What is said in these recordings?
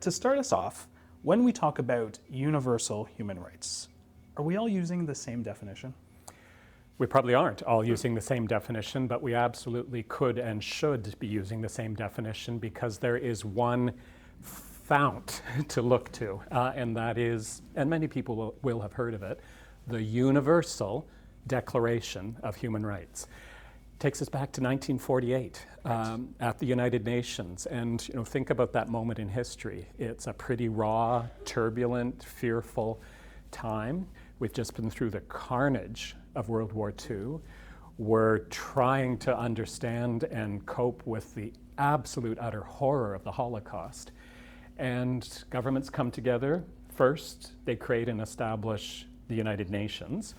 To start us off, when we talk about universal human rights, are we all using the same definition? We probably aren't all using the same definition, but we absolutely could and should be using the same definition because there is one fount to look to, and that is, and many people will have heard of it, the Universal Declaration of Human Rights. Takes us back to 1948 at the United Nations, and think about that moment in history. It's a pretty raw, turbulent, fearful time. We've just been through the carnage of World War II. We're trying to understand and cope with the absolute utter horror of the Holocaust. And governments come together. First, they create and establish the United Nations,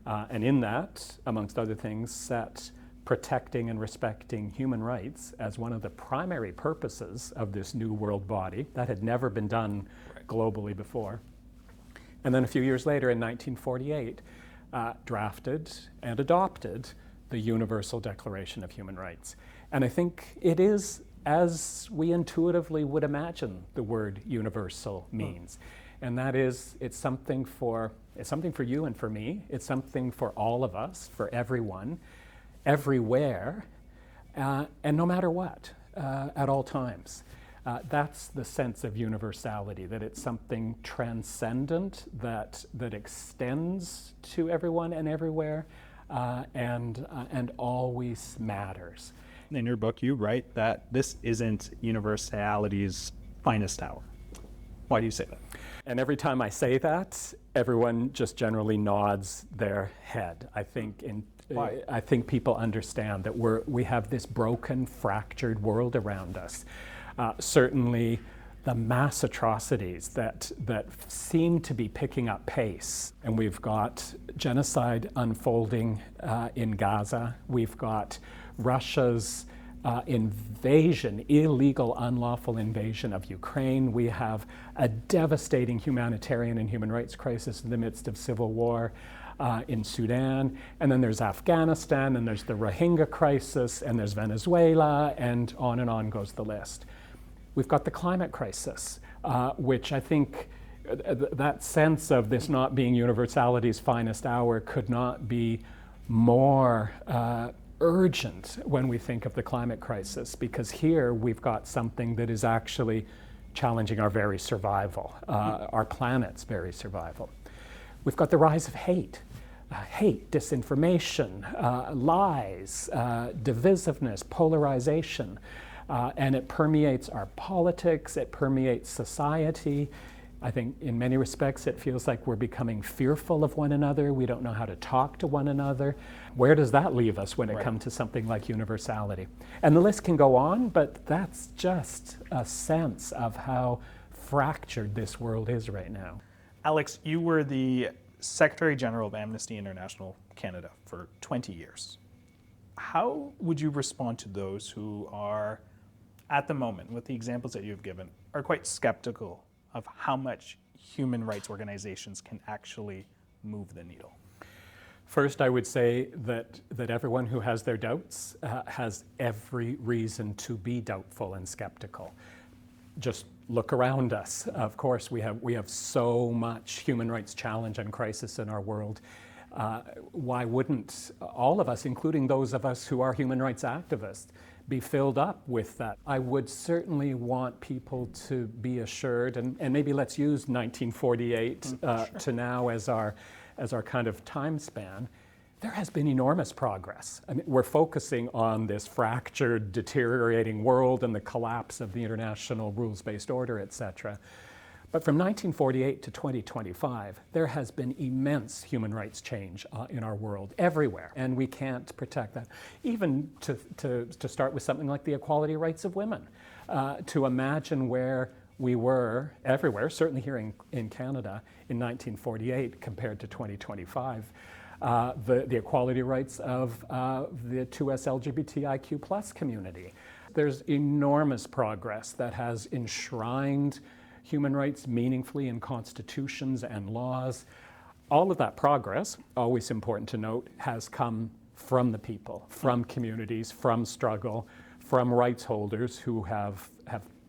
and in that, amongst other things, set protecting and respecting human rights as one of the primary purposes of this new world body. That had never been done globally before. And then a few years later, in 1948, drafted and adopted the Universal Declaration of Human Rights. And I think it is as we intuitively would imagine the word universal means. And that is, it's something for you and for me. It's something for all of us, for everyone, everywhere, and no matter what, at all times. That's the sense of universality, that it's something transcendent that extends to everyone and everywhere, and always matters. In your book, you write that this isn't universality's finest hour. Why do you say that? And every time I say that, everyone just generally nods their head. I think people understand that we have this broken, fractured world around us. Certainly, the mass atrocities that seem to be picking up pace. And we've got genocide unfolding in Gaza. We've got Russia's invasion, illegal, unlawful invasion of Ukraine. We have a devastating humanitarian and human rights crisis in the midst of civil war in Sudan. And then there's Afghanistan, and there's the Rohingya crisis, and there's Venezuela, and on goes the list. We've got the climate crisis, which I think that sense of this not being universality's finest hour could not be more urgent when we think of the climate crisis, because here we've got something that is actually challenging our very survival, our planet's very survival. We've got the rise of hate, disinformation, lies, divisiveness, polarization, and it permeates our politics, it permeates society. I think in many respects it feels like we're becoming fearful of one another. We don't know how to talk to one another. Where does that leave us when it comes to something like universality? And the list can go on, but that's just a sense of how fractured this world is right now. Alex, you were the Secretary General of Amnesty International Canada for 20 years. How would you respond to those who are, at the moment, with the examples that you've given, are quite skeptical of how much human rights organizations can actually move the needle? First, I would say that everyone who has their doubts has every reason to be doubtful and skeptical. Just look around us. Of course, we have so much human rights challenge and crisis in our world. Why wouldn't all of us, including those of us who are human rights activists, be filled up with that? I would certainly want people to be assured, and maybe let's use 1948 to now as our kind of time span. There has been enormous progress. I mean, we're focusing on this fractured, deteriorating world and the collapse of the international rules-based order, et cetera. But from 1948 to 2025, there has been immense human rights change in our world, everywhere, and we can't protect that. Even to start with something like the equality rights of women, to imagine where we were everywhere, certainly here in Canada in 1948 compared to 2025, the equality rights of the 2S LGBTIQ plus community. There's enormous progress that has enshrined human rights meaningfully in constitutions and laws. All of that progress, always important to note, has come from the people, from communities, from struggle, from rights holders who have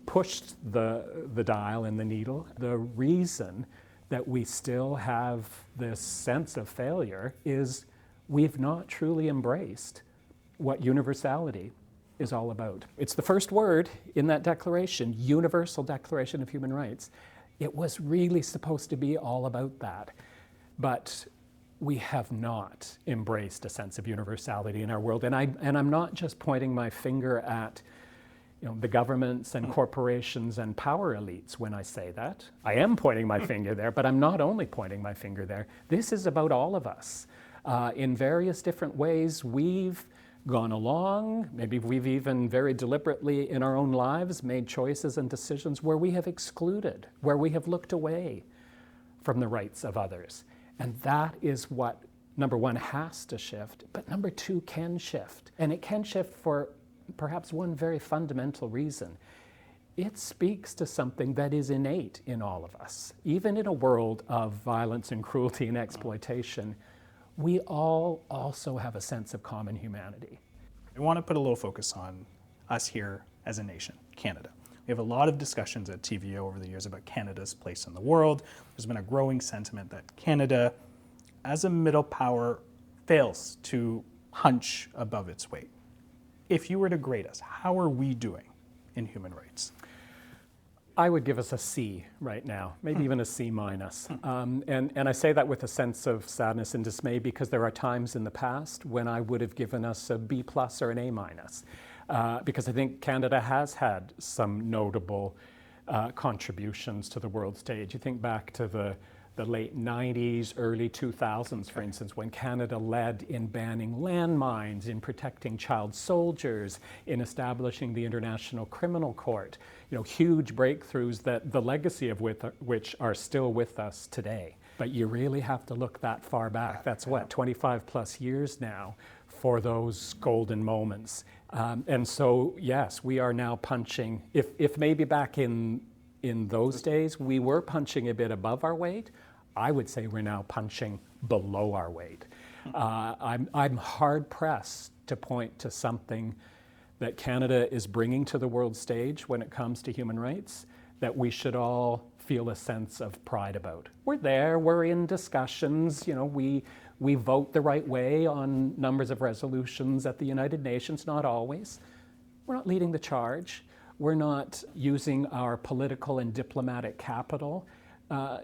pushed the dial and the needle. The reason that we still have this sense of failure is we've not truly embraced what universality is all about. It's the first word in that declaration, Universal Declaration of Human Rights. It was really supposed to be all about that. But we have not embraced a sense of universality in our world. And I'm not just pointing my finger at the governments and corporations and power elites when I say that. I am pointing my finger there, but I'm not only pointing my finger there. This is about all of us. In various different ways, we've gone along, maybe we've even very deliberately in our own lives made choices and decisions where we have excluded, where we have looked away from the rights of others. And that is what, number one, has to shift, but number two, can shift. And it can shift for perhaps one very fundamental reason. It speaks to something that is innate in all of us. Even in a world of violence and cruelty and exploitation, we all also have a sense of common humanity. I want to put a little focus on us here as a nation, Canada. We have a lot of discussions at TVO over the years about Canada's place in the world. There's been a growing sentiment that Canada, as a middle power, fails to punch above its weight. If you were to grade us, how are we doing in human rights? I would give us a C right now, maybe even a C minus. And I say that with a sense of sadness and dismay because there are times in the past when I would have given us a B plus or an A minus. Because I think Canada has had some notable contributions to the world stage. You think back to the late 90s, early 2000s, for instance, when Canada led in banning landmines, in protecting child soldiers, in establishing the International Criminal Court. Huge breakthroughs that the legacy of which are still with us today. But you really have to look that far back. That's 25 plus years now for those golden moments. And so, yes, we are now punching, if maybe back in those days we were punching a bit above our weight, I would say we're now punching below our weight. I'm hard pressed to point to something that Canada is bringing to the world stage when it comes to human rights that we should all feel a sense of pride about. We're there, we're in discussions, we vote the right way on numbers of resolutions at the United Nations, not always. We're not leading the charge. We're not using our political and diplomatic capital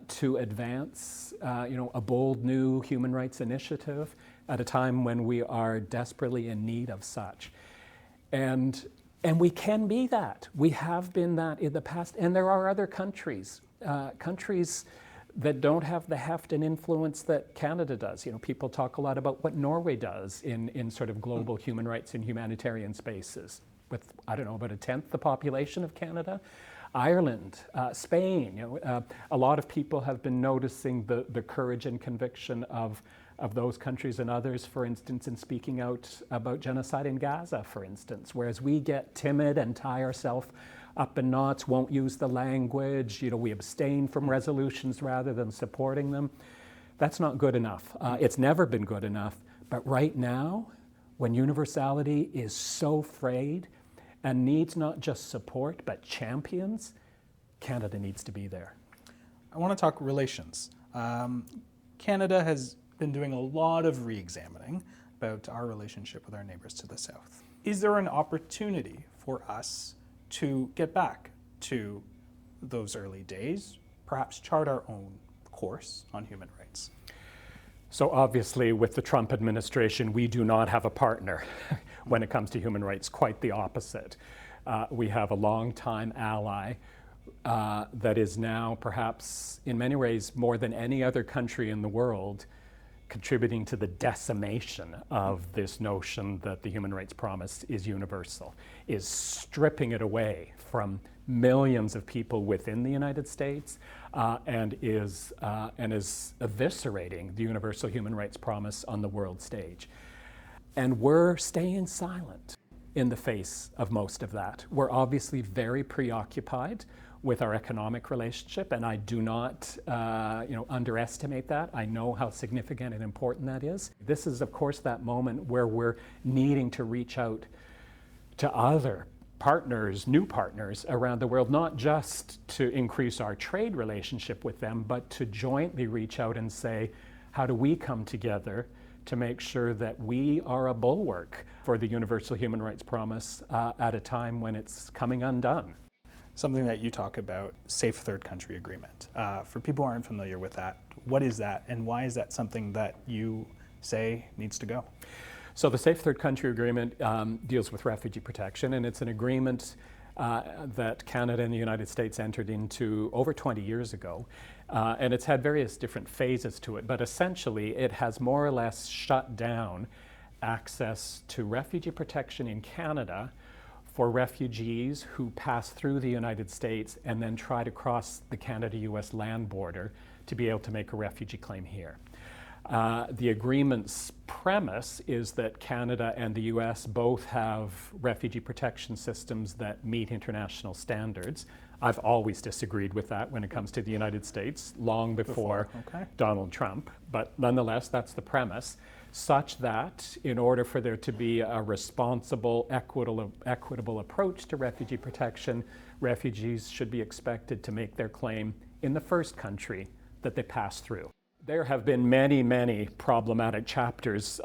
to advance a bold new human rights initiative at a time when we are desperately in need of such. And we can be that. We have been that in the past. And there are other countries that don't have the heft and influence that Canada does. People talk a lot about what Norway does in sort of global human rights and humanitarian spaces with, about a tenth the population of Canada. Ireland, Spain, a lot of people have been noticing the courage and conviction of those countries and others, for instance, in speaking out about genocide in Gaza, for instance, whereas we get timid and tie ourselves up in knots, won't use the language, we abstain from resolutions rather than supporting them. That's not good enough. It's never been good enough. But right now, when universality is so frayed and needs not just support, but champions, Canada needs to be there. I want to talk relations. Canada has been doing a lot of re-examining about our relationship with our neighbors to the south. Is there an opportunity for us to get back to those early days, perhaps chart our own course on human rights? So obviously with the Trump administration, we do not have a partner when it comes to human rights, quite the opposite. We have a longtime ally that is now perhaps in many ways more than any other country in the world contributing to the decimation of this notion that the human rights promise is universal, is stripping it away from millions of people within the United States and is eviscerating the universal human rights promise on the world stage. And we're staying silent in the face of most of that. We're obviously very preoccupied with our economic relationship, and I do not underestimate that. I know how significant and important that is. This is, of course, that moment where we're needing to reach out to other partners, new partners around the world, not just to increase our trade relationship with them, but to jointly reach out and say, how do we come together to make sure that we are a bulwark for the universal human rights promise at a time when it's coming undone? Something that you talk about, safe third country agreement. For people who aren't familiar with that, what is that and why is that something that you say needs to go? So the Safe Third Country Agreement deals with refugee protection, and it's an agreement that Canada and the United States entered into over 20 years ago. And it's had various different phases to it, but essentially it has more or less shut down access to refugee protection in Canada for refugees who pass through the United States and then try to cross the Canada-US land border to be able to make a refugee claim here. The agreement's premise is that Canada and the US both have refugee protection systems that meet international standards. I've always disagreed with that when it comes to the United States, long before Donald Trump, but nonetheless, that's the premise, such that in order for there to be a responsible, equitable approach to refugee protection, refugees should be expected to make their claim in the first country that they pass through. There have been many, many problematic chapters,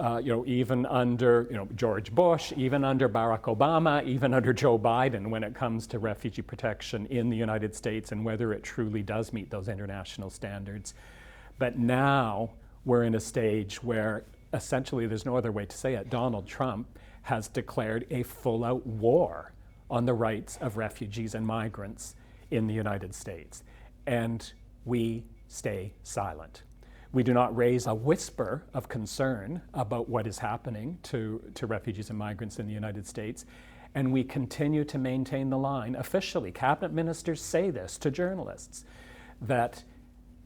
even under George Bush, even under Barack Obama, even under Joe Biden when it comes to refugee protection in the United States and whether it truly does meet those international standards. But now we're in a stage where essentially, there's no other way to say it, Donald Trump has declared a full-out war on the rights of refugees and migrants in the United States. And we stay silent. We do not raise a whisper of concern about what is happening to refugees and migrants in the United States. And we continue to maintain the line. Officially, cabinet ministers say this to journalists, that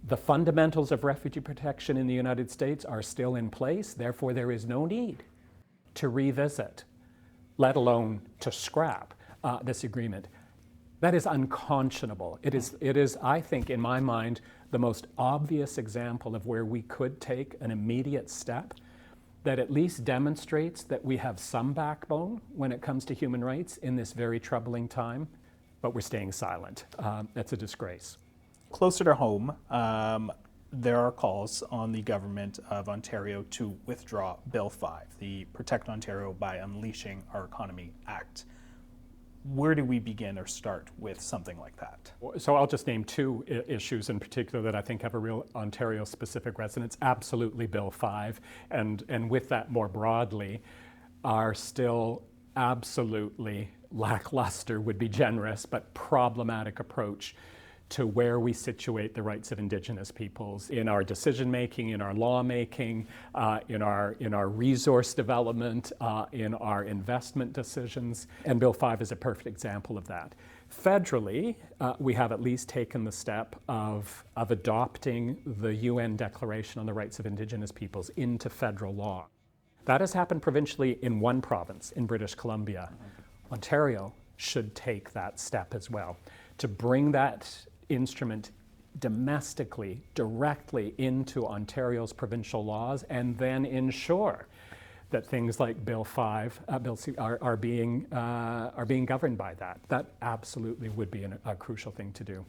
the fundamentals of refugee protection in the United States are still in place. Therefore, there is no need to revisit, let alone to scrap this agreement. That is unconscionable. It is, I think, in my mind, the most obvious example of where we could take an immediate step that at least demonstrates that we have some backbone when it comes to human rights in this very troubling time, but we're staying silent. That's a disgrace. Closer to home, there are calls on the government of Ontario to withdraw Bill 5, the Protect Ontario by Unleashing Our Economy Act. Where do we begin or start with something like that? So I'll just name two issues in particular that I think have a real Ontario-specific resonance. Absolutely Bill 5, and with that more broadly, are still absolutely lackluster, would be generous, but problematic approach to where we situate the rights of Indigenous peoples in our decision-making, in our lawmaking, in our resource development, in our investment decisions. And Bill 5 is a perfect example of that. Federally, we have at least taken the step of adopting the UN Declaration on the Rights of Indigenous Peoples into federal law. That has happened provincially in one province, in British Columbia. Ontario should take that step as well, to bring that instrument domestically, directly into Ontario's provincial laws, and then ensure that things like Bill 5 are being governed by that. That absolutely would be a crucial thing to do.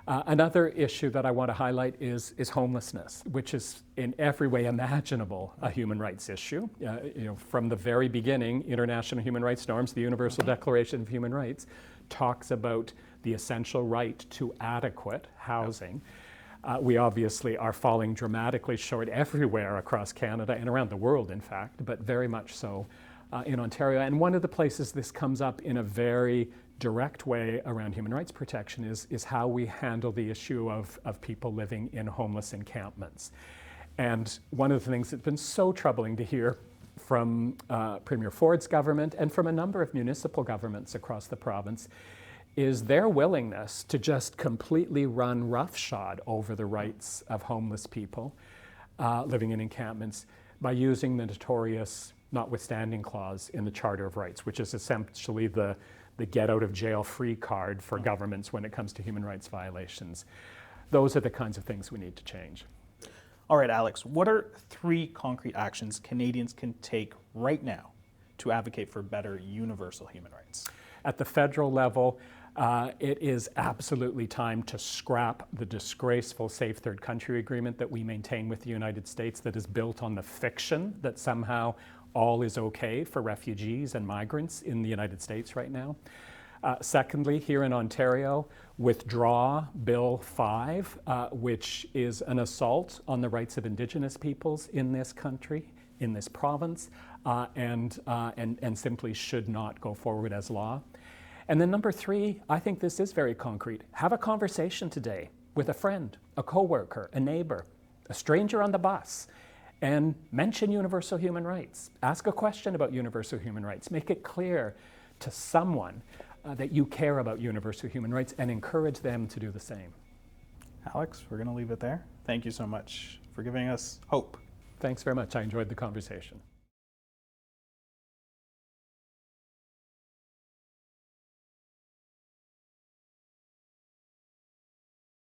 Another issue that I want to highlight is homelessness, which is in every way imaginable a human rights issue. From the very beginning, international human rights norms, the Universal Declaration of Human Rights, talks about the essential right to adequate housing. We obviously are falling dramatically short everywhere across Canada and around the world, in fact, but very much so in Ontario. And one of the places this comes up in a very direct way around human rights protection is how we handle the issue of people living in homeless encampments. And one of the things that's been so troubling to hear from Premier Ford's government and from a number of municipal governments across the province is their willingness to just completely run roughshod over the rights of homeless people living in encampments by using the notorious notwithstanding clause in the Charter of Rights, which is essentially the get out of jail free card for governments when it comes to human rights violations. Those are the kinds of things we need to change. All right, Alex, what are 3 concrete actions Canadians can take right now to advocate for better universal human rights? At the federal level, it is absolutely time to scrap the disgraceful Safe Third Country Agreement that we maintain with the United States that is built on the fiction that somehow all is okay for refugees and migrants in the United States right now. Secondly, here in Ontario, withdraw Bill 5, which is an assault on the rights of Indigenous peoples in this country, in this province, and simply should not go forward as law. And then number 3, I think this is very concrete. Have a conversation today with a friend, a coworker, a neighbor, a stranger on the bus, and mention universal human rights. Ask a question about universal human rights. Make it clear to someone that you care about universal human rights and encourage them to do the same. Alex, we're going to leave it there. Thank you so much for giving us hope. Thanks very much. I enjoyed the conversation.